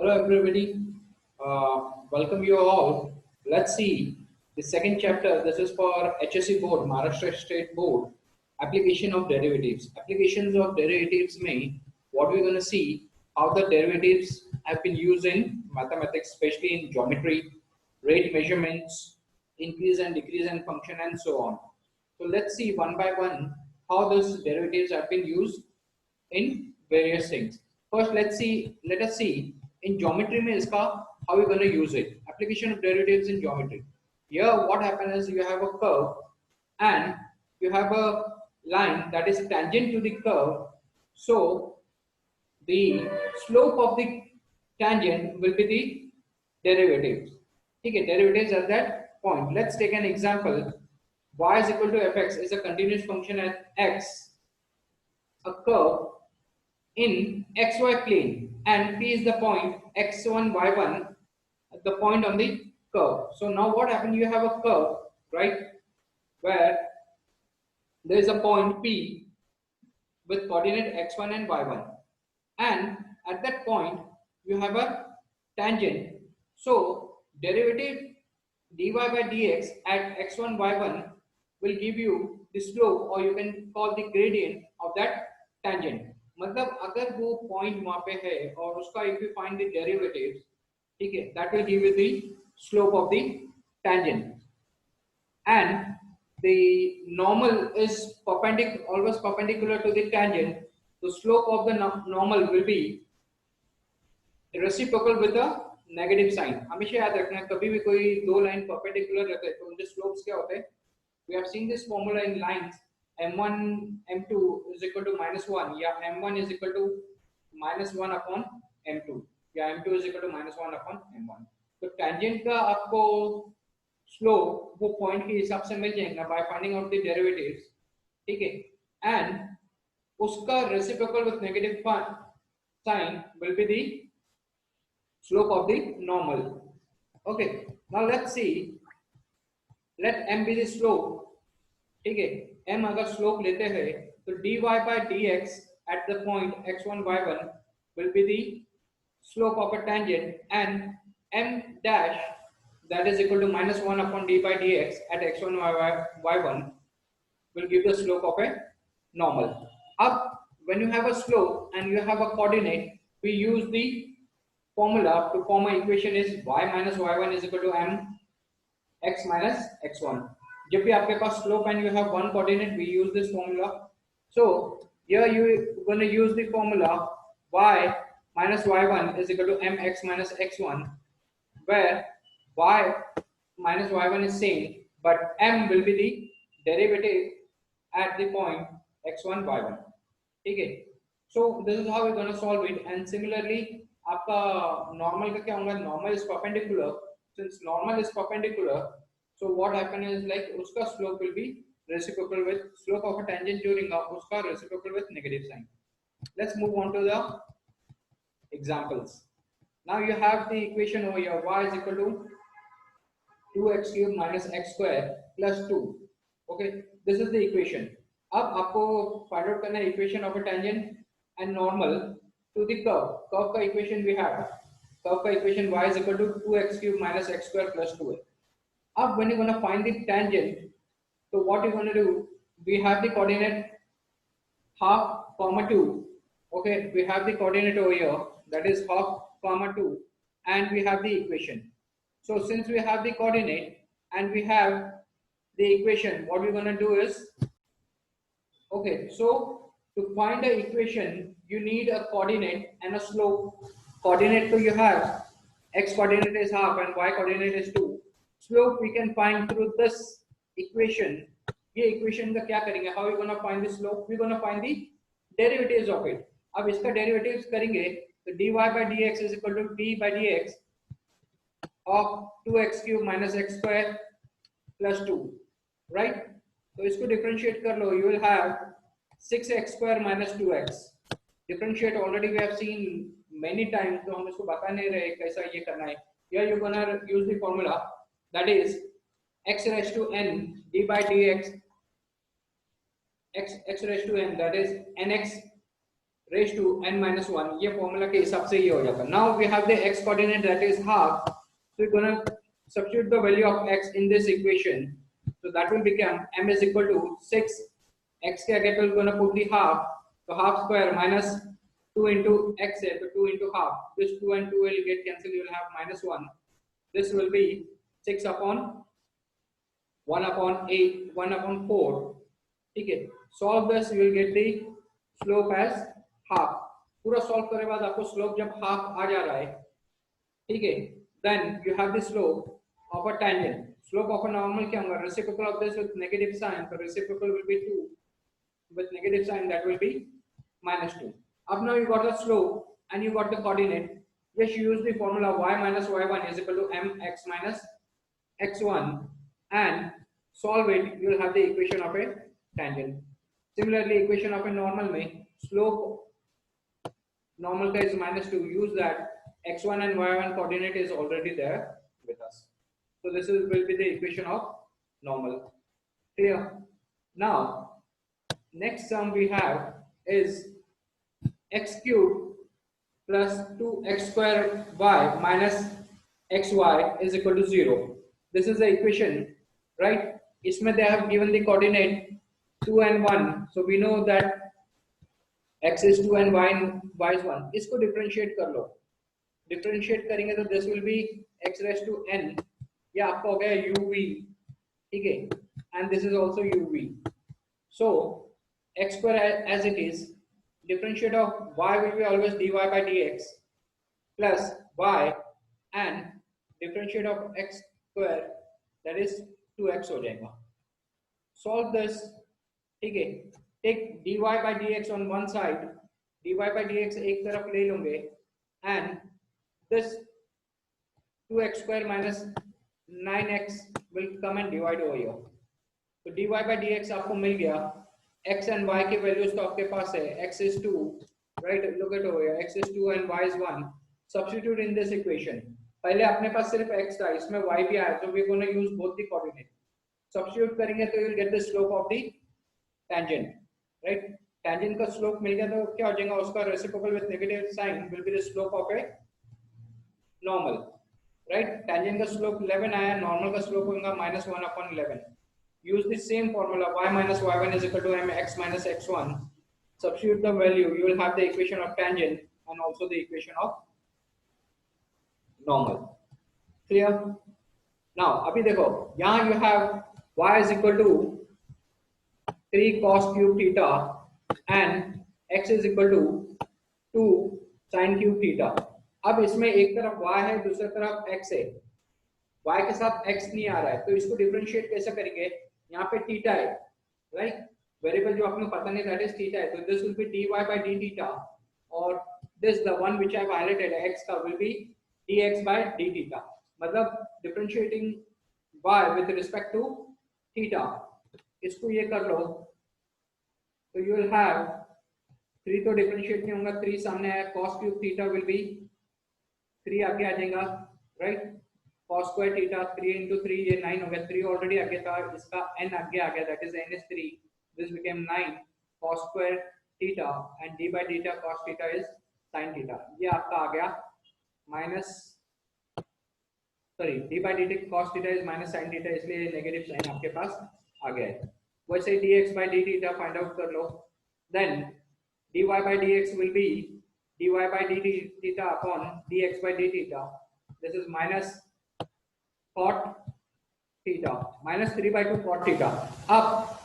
Hello everybody, welcome you all. Let's see the second chapter. This is for HSC board, Maharashtra State Board, application of derivatives. Applications of derivatives mean what we're going to see how the derivatives have been used in mathematics, especially in geometry, rate measurements, increase and decrease in function and so on. So let's see one by one how those derivatives have been used in various things. First, let us see in geometry में इसका how we're going to use it. Application of derivatives in geometry. Here, what happens is you have a curve and you have a line that is tangent to the curve. So the slope of the tangent will be the derivatives. Okay, derivatives at that point. Let's take an example. Y is equal to fx is a continuous function at x, a curve in xy plane, and P is the point x1 y1, the point on the curve. So now what happened, you have a curve, right, where there is a point P with coordinate x1 and y1, and at that point you have a tangent. So derivative dy by dx at x1 y1 will give you the slope, or you can call the gradient of that tangent. मतलब अगर वो point वहां पे है और उसका if you find the derivatives, ठीक है, that will give you the slope of the tangent, and the normal is perpendicular, always perpendicular to the tangent. The slope of the normal will be reciprocal with a negative sign. हमेशा याद रखना, कभी भी कोई दो line perpendicular रहते हैं तो उनके slopes क्या होते हैं? We have seen this formula in lines. m1 m2 is equal to -1, या m1 is equal to -1 upon m2, या m2 is equal to -1 upon m1. तो tangent का आपको स्लोप वो पॉइंट के हिसाब से मिल जाएगा by finding out the derivatives, ठीक है, एंड उसका reciprocal with negative sign will be the slope of the normal. Okay, now let's see, let m be the slope, ठीक है, m अगर स्लोप लेते हैं तो dy by dx at the point x1 y1 will be the slope of a tangent, and m dash that is equal to -1 upon d by dx at x1 y1 will give the slope of a normal. Up when you have a slope and you have a coordinate, we use the formula to form an equation is y minus y1 is equal to m x minus x1. जब भी आपके पास slope and you have one coordinate, we use this formula. So here you going to use the formula y minus y1 is equal to mx minus x1, where y minus y1 is same, but m will be the derivative at the point x1 y1. ठीक है, so this is how we're going to solve it. And similarly आपका normal का क्या होगा, normal is perpendicular. Since normal is perpendicular, so what happen is like उसका slope will be reciprocal with slope of a tangent जो रहेगा उसका reciprocal with negative sign. Let's move on to the examples. Now you have the equation over here, y is equal to 2x cube minus x square plus 2. Okay, this is the equation. अब आपको find out करना है equation of a tangent and normal to the curve. Curve का equation we have. Curve का equation y is equal to 2x cube minus x square plus 2. Up when you're going to find the tangent, so what you're going to do, we have the coordinate half comma 2. Okay, we have the coordinate over here, that is half comma 2, and we have the equation. So since we have the coordinate and we have the equation, what we're going to do is, okay, so to find the equation you need a coordinate and a slope. Coordinate so you have x coordinate is half and y coordinate is 2. Slope we can find through this equation. ये equation का क्या करेंगे, how we gonna find the slope? We gonna find the derivatives of it. अब इसका derivatives करेंगे तो dy by dx is equal to d by dx of 2x cube minus x square plus 2, right? तो इसको differentiate कर लो, you will have 6x square minus 2x. Differentiate already we have seen many times, तो हम इसको बता नहीं रहे कैसा ये करना है. Here you gonna use the formula, that is x raised to n d by dx x raised to n, that is nx raise to n minus 1, ये फॉर्मूला के हिसाब से ये हो जाता है. Now we have the x coordinate that is half, so we're gonna substitute the value of x in this equation, so that will become m is equal to 6, x के आगे तो we're gonna put the half, so half square minus 2 into x है, तो 2 into half, this 2 and 2 will get cancelled, you will have minus 1, this will be 6 upon 1 upon 8, 1 upon 4, ठीक है. Solve this, you will get the slope as half. पूरा solve करने के बाद आपको slope जब हाफ आ जा रहा है, ठीक है, then you have the slope of a tangent. Slope of a normal क्या होगा? Reciprocal of this with negative sign, so reciprocal will be 2, with negative sign that will be minus 2. Up now you got the slope and you got the coordinate. Just use the formula y minus y1 is equal to mx minus x1 and solve it. You will have the equation of a tangent. Similarly, equation of a normal में slope normal का is minus 2. Use that. X1 and y1 coordinate is already there with us. So this will be the equation of normal. Clear? Now, next sum we have is x cubed plus 2x square y minus xy is equal to 0. This is the equation, right? Isme they have given the coordinate 2 and 1. So we know that x is 2 and y is 1. इसको differentiate कर लो. Differentiate करेंगे तो this will be x raised to n. ये आपका हो गया uv, ठीक है? And this is also uv. So x square as it is, differentiate of y will be always dy by dx plus y and differentiate of x square that is 2x हो जाएगा. Solve this, ठीक है? Take dy by dx on one side, dy by dx एक तरफ ले लूंगे and this 2x square minus 9x will come and divide over here. तो dy by dx आपको मिल गया. x and y के वैल्यूज तो आपके पास है. x is 2, right? Look at over here. x is 2 and y is 1. Substitute in this equation. पहले अपने पास सिर्फ x था, इसमें y भी आया, so we're going to use both the coordinate. Substitute करेंगे तो you will get the slope of the tangent, right? Tangent का slope मिल गया तो क्या हो जाएगा? उसका reciprocal with negative sign will be the slope of a normal, right? Tangent का slope 11 आया, normal का slope होगा minus 1 upon 11. Use the same formula y minus y1 is equal to mx minus x1. Substitute the value, you will have the equation of tangent and also the equation of normal. Clear? Now अभी देखो, यहाँ you have y is equal to 3 cos cube theta and x is equal to 2 sin cube theta. अब इसमें एक तरफ y है, दूसरी तरफ x है. y के साथ x नहीं आ रहा है, तो इसको डिफरेंशिएट कैसे करेंगे? यहाँ पे थीटा है, राइट? वेरिएबल जो आपको पता नहीं, दैट इज थीटा है, तो this will be dy by d theta और this the one which I have highlighted x का will be dx by d theta. मतलब differentiating y with respect to theta, इसको ये कर लो तो यू विल हैव 3 तो डिफरेंशिएट नहीं होगा, 3 सामने आया, cos cube theta will be 3 आगे आ जाएगा, right? cos square theta 3 into 3 ये 9 हो गया, 3 ऑलरेडी आगे था, इसका n आगे आ गया, that is n is 3, this became 9 cos square theta and d by theta cos theta is sin theta. ये आपका आ गया minus, sorry, d by dt cos theta is minus sin theta, इसलिए negative sign आपके पास आ गया है. वैसे dx by d theta find out कर लो, then dy by dx will be dy by d theta upon dx by d theta. This is minus cot theta, minus 3 by 2 cot theta. Up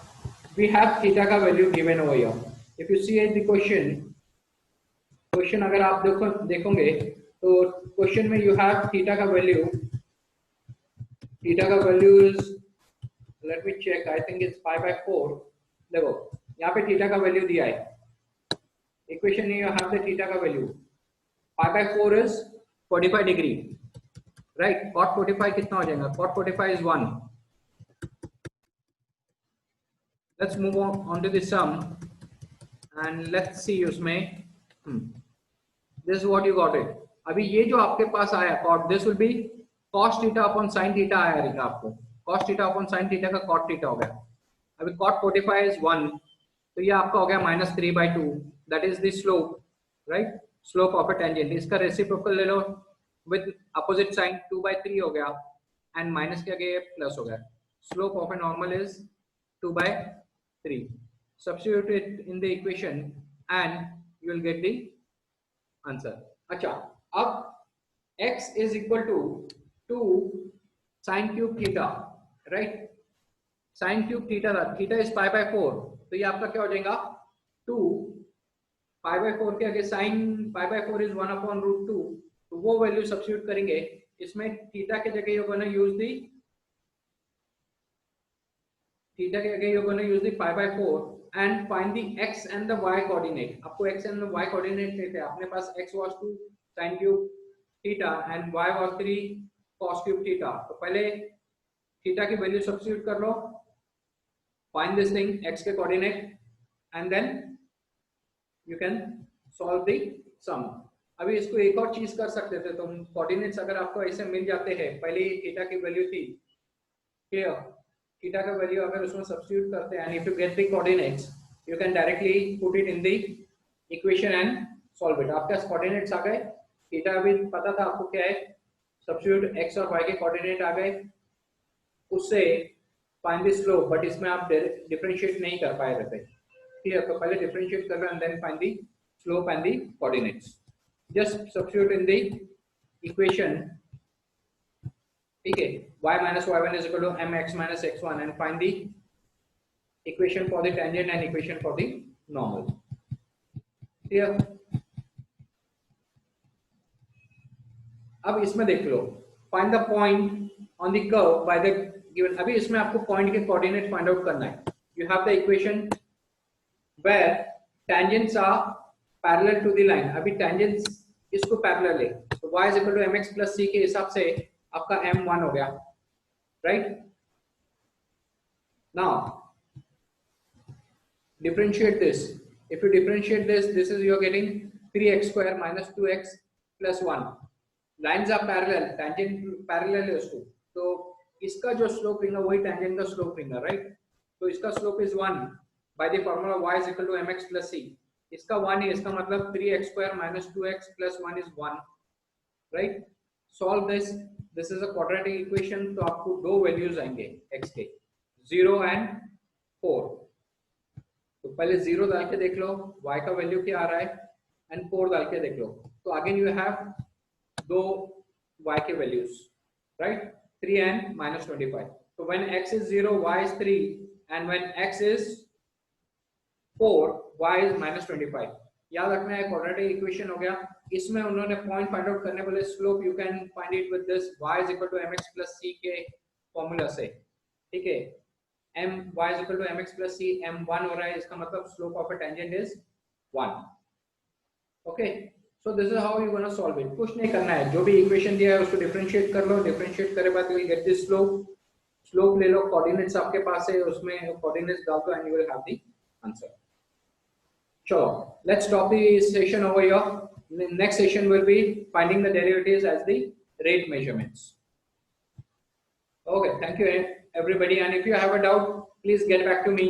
we have theta का value given over here. If you see at the question अगर आप देखोगे तो question में you have theta का value is, let me check, I think it's 5 by 4. देखो यहाँ पे theta का value दिया है, equation में you have the theta का value 5 by 4 is 45 degree, right? Cot 45 कितना हो जाएगा? Cot 45 is 1. Let's move on to the sum and let's see उसमें this is what you got it. अभी ये जो आपके पास आया cot, this will be cos theta upon sin theta आया रहेगा आपको, cos theta upon sin theta का cot theta हो गया. अभी cot 45 is 1, तो ये आपका हो गया minus 3 by 2, that is the slope right, slope of a tangent, इसका रेसिप्रोकल ले लो विद अपोजिट साइन, 2/3 हो गया एंड माइनस के आगे प्लस हो गया. Slope of a normal is 2/3. Substitute it in the equation and you will get the answer. अच्छा, अब x is equal to 2 sin cube theta, right? sin cube theta था, theta is pi by 4, तो ये आपका क्या हो जाएगा 2 pi by 4 के आगे sin pi by 4 is 1/√2, तो वो वैल्यू सब्स्टिट्यूट करेंगे इसमें. थीटा के जगह you're gonna use the theta के आगे you're gonna use the pi by 4 and find the x and the y coordinate. आपको x and the y coordinate लेते हैं. अपने पास x was 2 sin cube theta and y was 3 cos cube theta. तो पहले theta की value substitute कर लो, find this thing x के coordinate and then you can solve the sum. अभी इसको एक और चीज कर सकते थे तुम, कोऑर्डिनेट्स अगर आपको ऐसे मिल जाते हैं, पहले थीटा की वैल्यू थी, क्लियर, थीटा का वैल्यू अगर उसमें सब्स्टिट्यूट करते हैं, and if you get the coordinates you can directly put it in the equation and solve it. आपके पास कोऑर्डिनेट्स आ गए, थीटा अभी पता था आपको क्या है, सब्स्टिट्यूट x और y के कोऑर्डिनेट आ गए, उससे फाइंड द स्लोप, बट इसमें आप डिफरेंशिएट नहीं कर पाए रहते, ठीक है, तो पहले डिफरेंशिएट कर लो and then find the slope and the coordinates. Just substitute in the equation, ठीक है, y minus y1 is equal to mx minus x1 and find the equation for the tangent and equation for the normal. Clear? अब इसमें देख लो, find the point on the curve by the given. अभी इसमें आपको point के coordinate find out करना है. You have the equation where tangents are parallel to the line. अभी tangents इसको पैरेलल है, तो y is equal to mx plus c के हिसाब से आपका m1 हो गया, right. Now differentiate this. If you differentiate this is you are getting 3x square minus 2x plus 1. Lines are parallel, tangent parallel है उसको, तो इसका जो स्लोप रहेगा वही टेंजेंट का स्लोप रहेगा, राइट. तो इसका slope is 1 by the formula y is equal to mx plus c. इसका 1 है, इसका मतलब 3x square minus 2x plus 1 is 1, right. Solve this. This is a quadratic equation, तो आपको दो वैल्यूज आएंगे x के, 0 एंड 4. तो पहले 0 डाल के देख लो y का वैल्यू क्या आ रहा है, एंड 4 डाल के देख लो, तो अगेन यू हैव दो y के वैल्यूज, राइट, 3 एंड -25. तो when x is 0 y is 3 and when x is 4 y is -25. याद रखना है क्वाड्रेटिक इक्वेशन हो गया. इसमें उन्होंने पॉइंट फाइंड आउट करने वाले slope you can find it with this y is equal to mx plus c के फॉर्मूला से, ठीक है. y is equal to mx plus c, m1 हो रहा है, इसका मतलब slope of a tangent is 1. Okay, so this is how you gonna solve it. कुछ नहीं करना है, जो भी इक्वेशन दिया है उसको डिफरेंशिएट कर लो, डिफरेंशिएट करे बाद you will get this slope. Slope ले लो, कोऑर्डिनेट्स आपके पास है, उसमें कोऑर्डिनेट्स डाल दो and you will have the answer. Sure, let's stop the session over here. The next session will be finding the derivatives as the rate measurements. Okay, thank you everybody, and if you have a doubt, please get back to me.